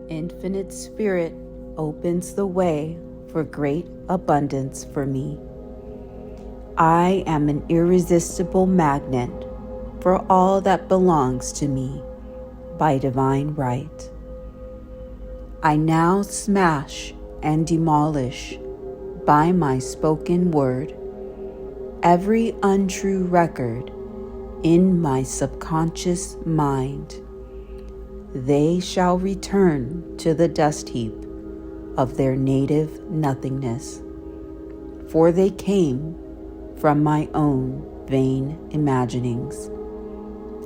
Infinite Spirit opens the way for great abundance for me. I am an irresistible magnet for all that belongs to me by divine right. I now smash and demolish by my spoken word every untrue record in my subconscious mind. They shall return to the dust heap of their native nothingness, for they came from my own vain imaginings.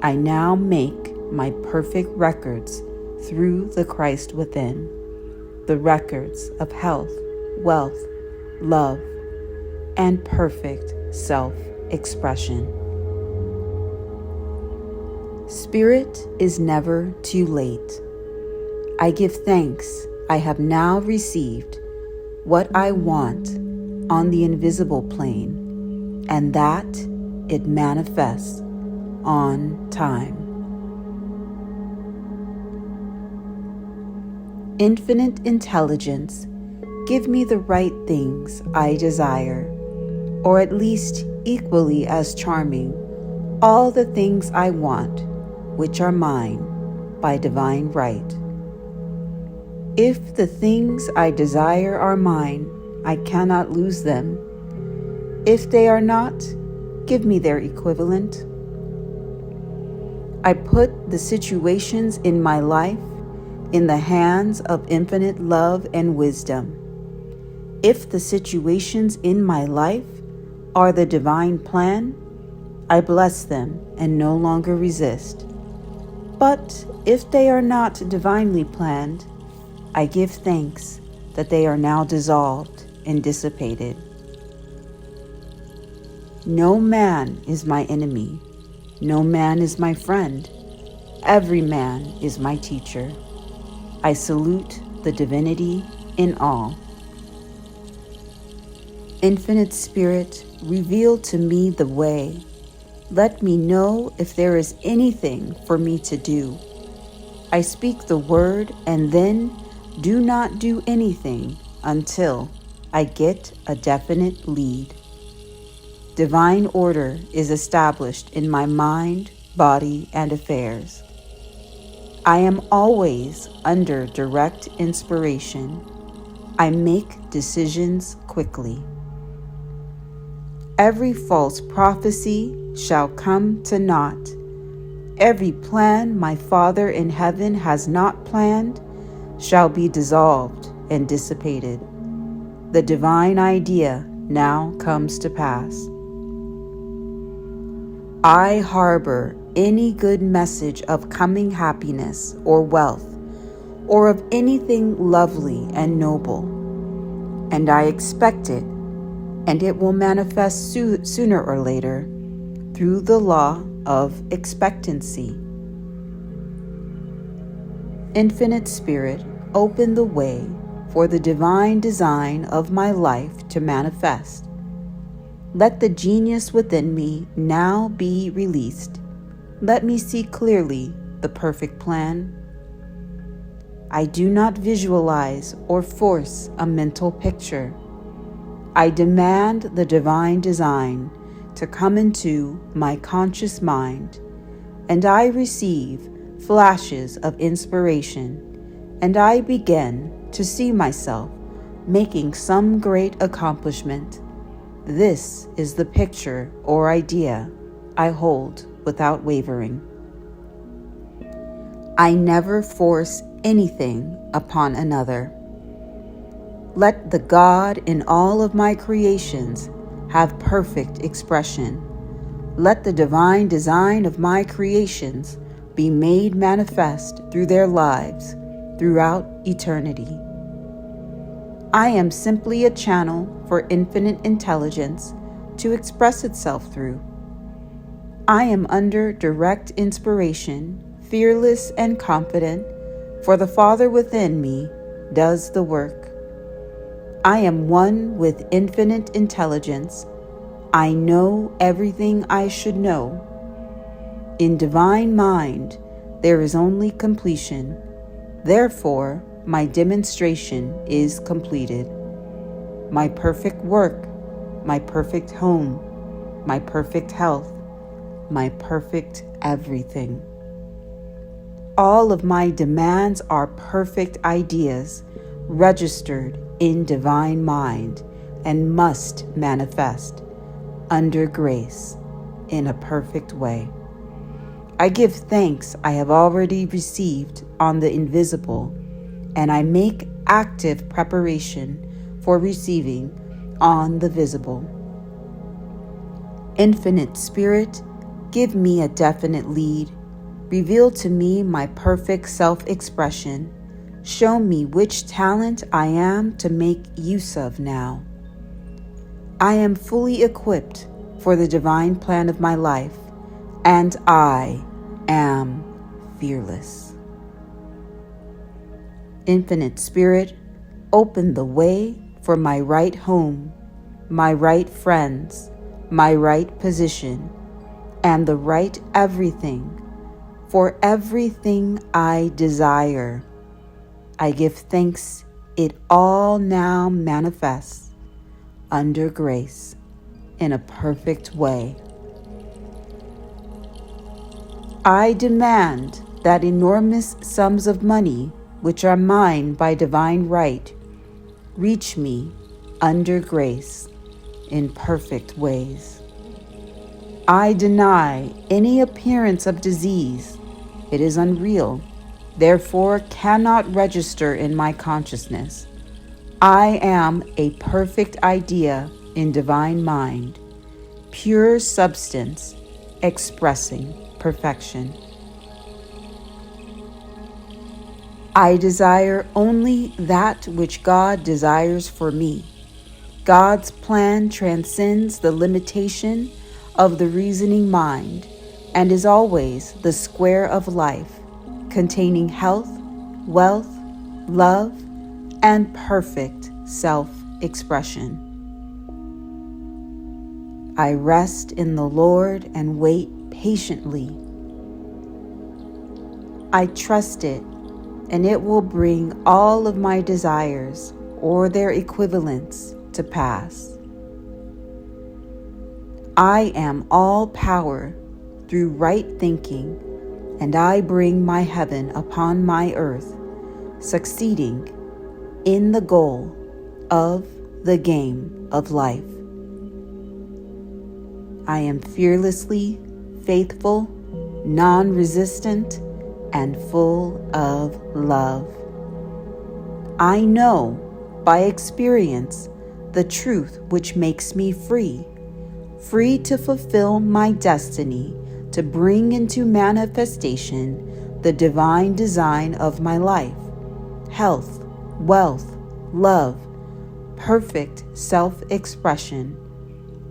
I now make my perfect records through the Christ within, the records of health, wealth, love, and perfect self-expression. Spirit is never too late. I give thanks I have now received what I want on the invisible plane, and that it manifests on time. Infinite intelligence, give me the right things I desire, or at least equally as charming, all the things I want, which are mine by divine right. If the things I desire are mine, I cannot lose them. If they are not, give me their equivalent. I put the situations in my life in the hands of infinite love and wisdom. If the situations in my life are the divine plan, I bless them and no longer resist. But if they are not divinely planned, I give thanks that they are now dissolved and dissipated. No man is my enemy. No man is my friend. Every man is my teacher. I salute the divinity in all. Infinite Spirit, reveal to me the way. Let me know if there is anything for me to do. I speak the word and then do not do anything until I get a definite lead. Divine order is established in my mind, body, and affairs. I am always under direct inspiration. I make decisions quickly. Every false prophecy shall come to naught. Every plan my Father in heaven has not planned shall be dissolved and dissipated. The divine idea now comes to pass. I harbor any good message of coming happiness or wealth, or of anything lovely and noble, and I expect it, and it will manifest sooner or later through the law of expectancy. Infinite Spirit, open the way for the divine design of my life to manifest. Let the genius within me now be released. Let me see clearly the perfect plan. I do not visualize or force a mental picture. I demand the divine design to come into my conscious mind, and I receive flashes of inspiration, and I begin to see myself making some great accomplishment. This is the picture or idea I hold without wavering. I never force anything upon another. Let the God in all of my creations have perfect expression. Let the divine design of my creations be made manifest through their lives throughout eternity. I am simply a channel for infinite intelligence to express itself through. I am under direct inspiration, fearless and confident, for the Father within me does the work. I am one with infinite intelligence. I know everything I should know. In divine mind, there is only completion. Therefore, my demonstration is completed. My perfect work, my perfect home, my perfect health, my perfect everything. All of my demands are perfect ideas registered in divine mind and must manifest under grace in a perfect way. I give thanks I have already received on the invisible, and I make active preparation for receiving on the visible. Infinite Spirit, give me a definite lead. Reveal to me my perfect self-expression. Show me which talent I am to make use of now. I am fully equipped for the divine plan of my life, and I am fearless. Infinite Spirit, open the way for my right home, my right friends, my right position, and the right everything, for everything I desire. I give thanks it all now manifests under grace in a perfect way. I demand that enormous sums of money, which are mine by divine right, reach me under grace in perfect ways. I deny any appearance of disease. It is unreal, therefore cannot register in my consciousness. I am a perfect idea in divine mind, pure substance expressing perfection. I desire only that which God desires for me. God's plan transcends the limitation of the reasoning mind and is always the square of life, containing health, wealth, love, and perfect self-expression. I rest in the Lord and wait patiently. I trust it, and it will bring all of my desires or their equivalents to pass. I am all power through right thinking, and I bring my heaven upon my earth, succeeding in the goal of the game of life. I am fearlessly faithful, non-resistant, and full of love. I know by experience the truth which makes me free to fulfill my destiny, to bring into manifestation the divine design of my life, health, wealth, love, perfect self-expression,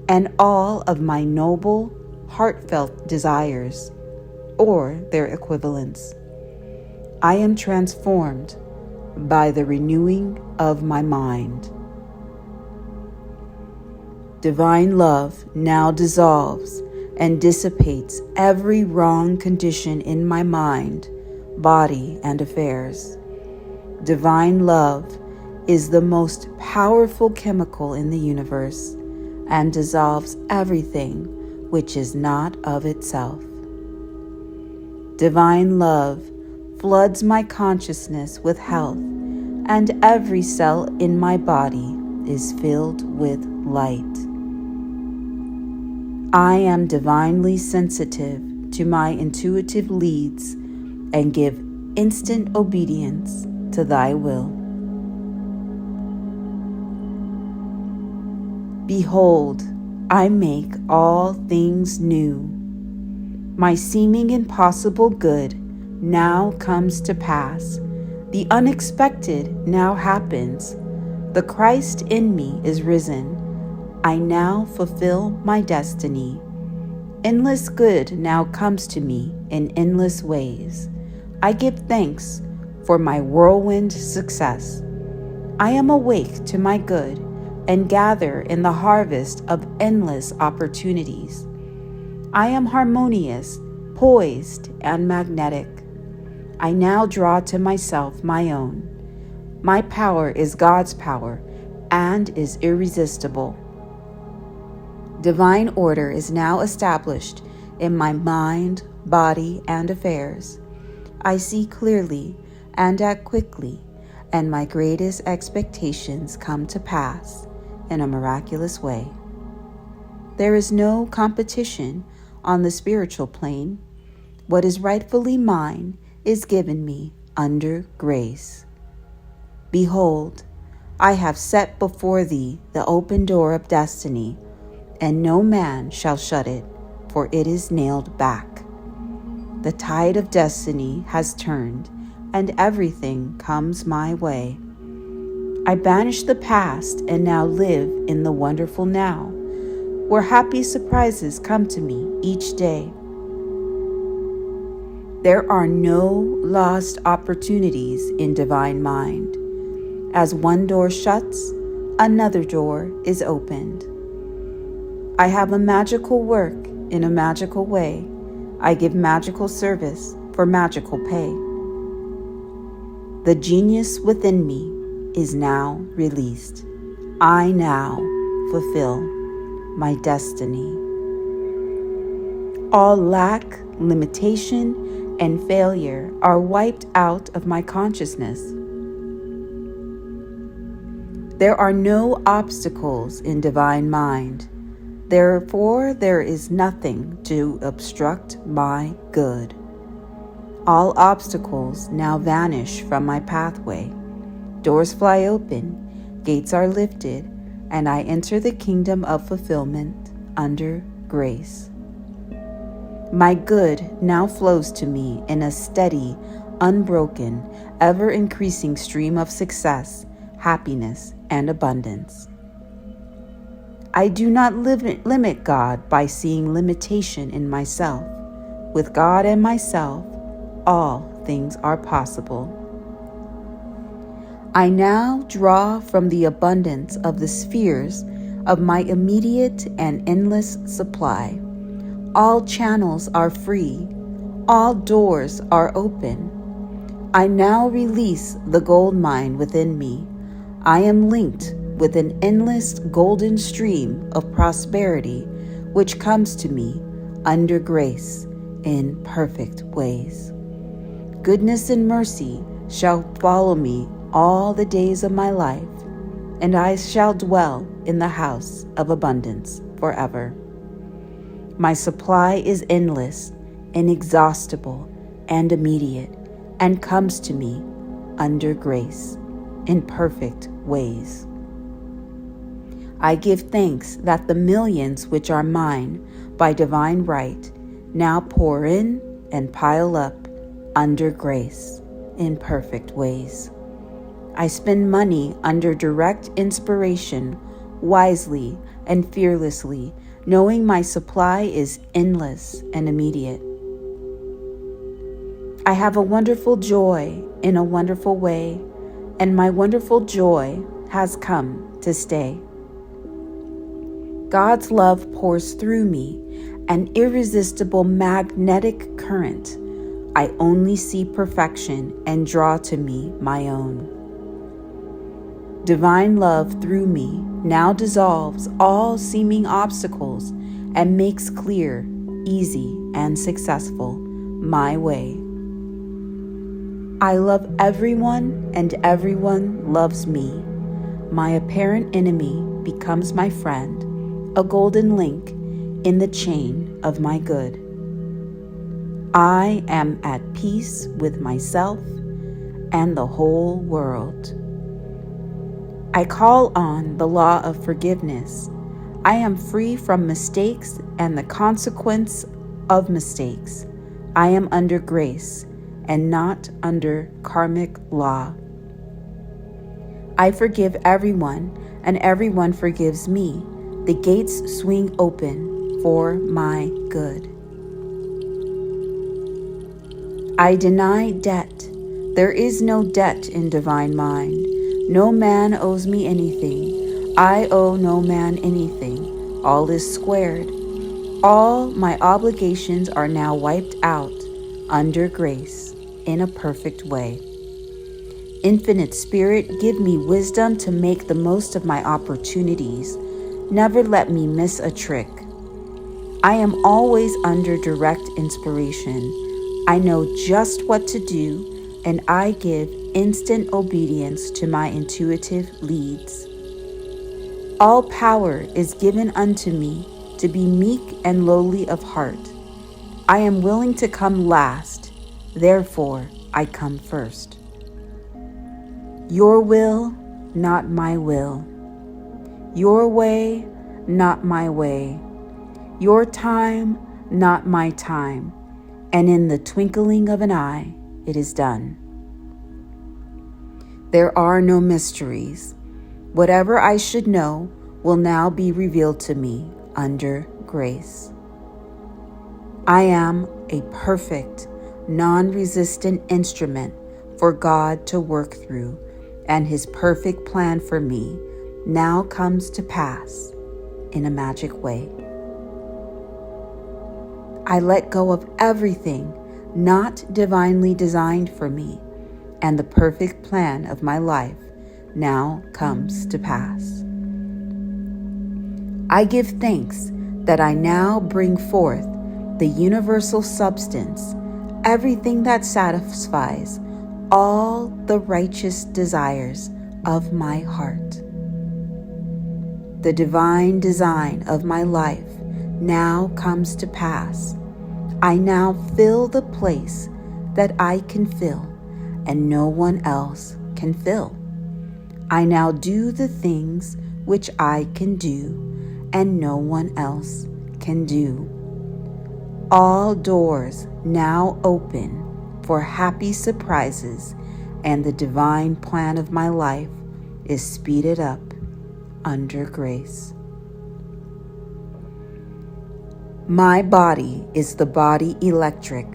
and all of my noble, heartfelt desires, or their equivalents. I am transformed by the renewing of my mind. Divine love now dissolves and dissipates every wrong condition in my mind, body, and affairs. Divine love is the most powerful chemical in the universe and dissolves everything which is not of itself. Divine love floods my consciousness with health, and every cell in my body is filled with light. I am divinely sensitive to my intuitive leads and give instant obedience to thy will. Behold, I make all things new. My seeming impossible good now comes to pass. The unexpected now happens. The Christ in me is risen. I now fulfill my destiny. Endless good now comes to me in endless ways. I give thanks for my whirlwind success. I am awake to my good and gather in the harvest of endless opportunities. I am harmonious, poised, and magnetic. I now draw to myself my own. My power is God's power and is irresistible. Divine order is now established in my mind, body, and affairs. I see clearly and act quickly, and my greatest expectations come to pass in a miraculous way. There is no competition on the spiritual plane. What is rightfully mine is given me under grace. Behold, I have set before thee the open door of destiny, and no man shall shut it, for it is nailed back. The tide of destiny has turned, and everything comes my way. I banish the past and now live in the wonderful now, where happy surprises come to me each day. There are no lost opportunities in divine mind. As one door shuts, another door is opened. I have a magical work in a magical way. I give magical service for magical pay. The genius within me is now released. I now fulfill my destiny. All lack, limitation, and failure are wiped out of my consciousness. There are no obstacles in divine mind. Therefore, there is nothing to obstruct my good. All obstacles now vanish from my pathway. Doors fly open, gates are lifted, and I enter the kingdom of fulfillment under grace. My good now flows to me in a steady, unbroken, ever-increasing stream of success, happiness, and abundance. I do not limit God by seeing limitation in myself. With God and myself, all things are possible. I now draw from the abundance of the spheres of my immediate and endless supply. All channels are free. All doors are open. I now release the gold mine within me. I am linked with an endless golden stream of prosperity which comes to me under grace in perfect ways. Goodness and mercy shall follow me all the days of my life, and I shall dwell in the house of abundance forever. My supply is endless, inexhaustible, and immediate, and comes to me under grace in perfect ways. I give thanks that the millions which are mine by divine right now pour in and pile up under grace in perfect ways. I spend money under direct inspiration, wisely and fearlessly, knowing my supply is endless and immediate. I have a wonderful joy in a wonderful way, and my wonderful joy has come to stay. God's love pours through me, an irresistible magnetic current. I only see perfection and draw to me my own. Divine love through me now dissolves all seeming obstacles and makes clear, easy, and successful my way. I love everyone and everyone loves me. My apparent enemy becomes my friend, a golden link in the chain of my good. I am at peace with myself and the whole world. I call on the law of forgiveness. I am free from mistakes and the consequence of mistakes. I am under grace and not under karmic law. I forgive everyone, and everyone forgives me. The gates swing open for my good. I deny debt. There is no debt in divine mind. No man owes me anything. I owe no man anything. All is squared. All my obligations are now wiped out under grace in a perfect way. Infinite Spirit, give me wisdom to make the most of my opportunities. Never let me miss a trick. I am always under direct inspiration. I know just what to do, and I give instant obedience to my intuitive leads. All power is given unto me to be meek and lowly of heart. I am willing to come last, therefore I come first. Your will, not my will. Your way, not my way. Your time, not my time. And in the twinkling of an eye, it is done. There are no mysteries. Whatever I should know will now be revealed to me under grace. I am a perfect, non-resistant instrument for God to work through, and His perfect plan for me now comes to pass in a magic way. I let go of everything not divinely designed for me, and the perfect plan of my life now comes to pass. I give thanks that I now bring forth the universal substance, everything that satisfies all the righteous desires of my heart. The divine design of my life now comes to pass. I now fill the place that I can fill and no one else can fill. I now do the things which I can do and no one else can do. All doors now open for happy surprises, and the divine plan of my life is speeded up under grace. My body is the body electric,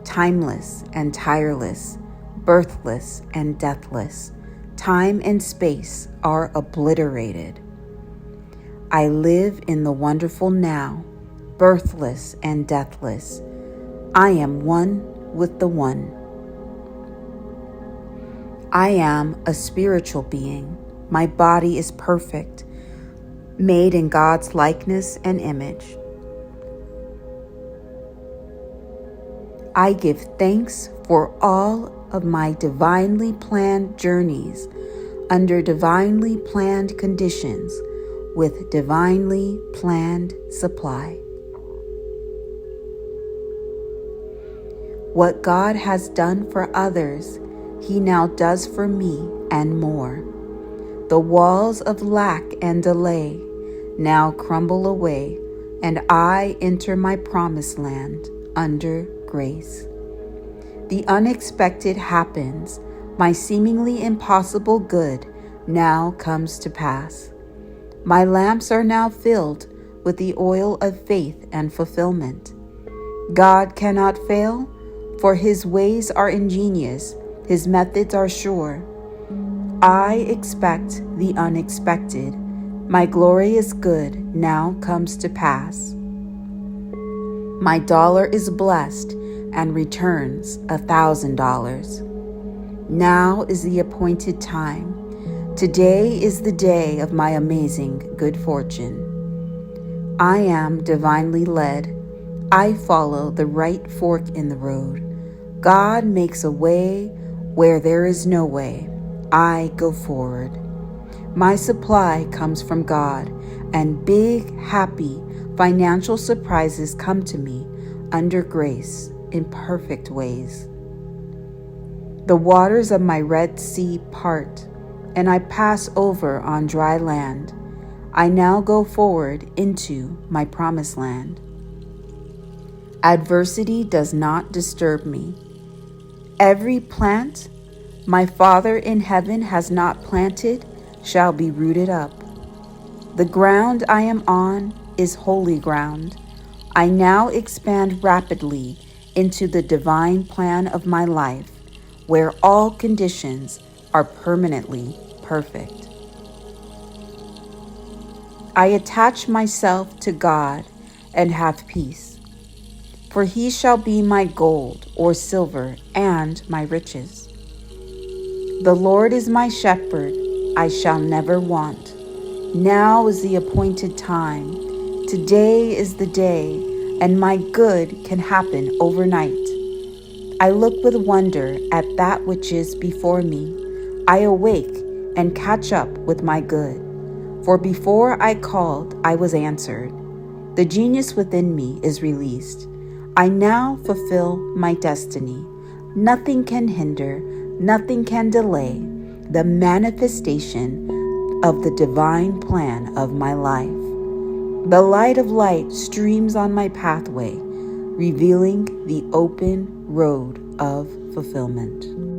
timeless and tireless, birthless and deathless. Time and space are obliterated. I live in the wonderful now, birthless and deathless. I am one with the one. I am a spiritual being. My body is perfect, made in God's likeness and image. I give thanks for all of my divinely planned journeys under divinely planned conditions with divinely planned supply. What God has done for others, He now does for me and more. The walls of lack and delay now crumble away, and I enter my promised land under grace. The unexpected happens. My seemingly impossible good now comes to pass. My lamps are now filled with the oil of faith and fulfillment. God cannot fail, for His ways are ingenious, His methods are sure. I expect the unexpected. My glorious good now comes to pass. My dollar is blessed and returns $1,000. Now is the appointed time. Today is the day of my amazing good fortune. I am divinely led. I follow the right fork in the road. God makes a way where there is no way. I go forward. My supply comes from God, and big, happy, financial surprises come to me under grace in perfect ways. The waters of my Red Sea part, and I pass over on dry land. I now go forward into my promised land. Adversity does not disturb me. Every plant my Father in heaven has not planted shall be rooted up. The ground I am on is holy ground. I now expand rapidly into the divine plan of my life, where all conditions are permanently perfect. I attach myself to God and have peace, for He shall be my gold or silver and my riches. The Lord is my shepherd, I shall never want. Now is the appointed time. Today is the day, and my good can happen overnight. I look with wonder at that which is before me. I awake and catch up with my good. For before I called, I was answered. The genius within me is released. I now fulfill my destiny. Nothing can hinder, nothing can delay the manifestation of the divine plan of my life. The light of light streams on my pathway, revealing the open road of fulfillment.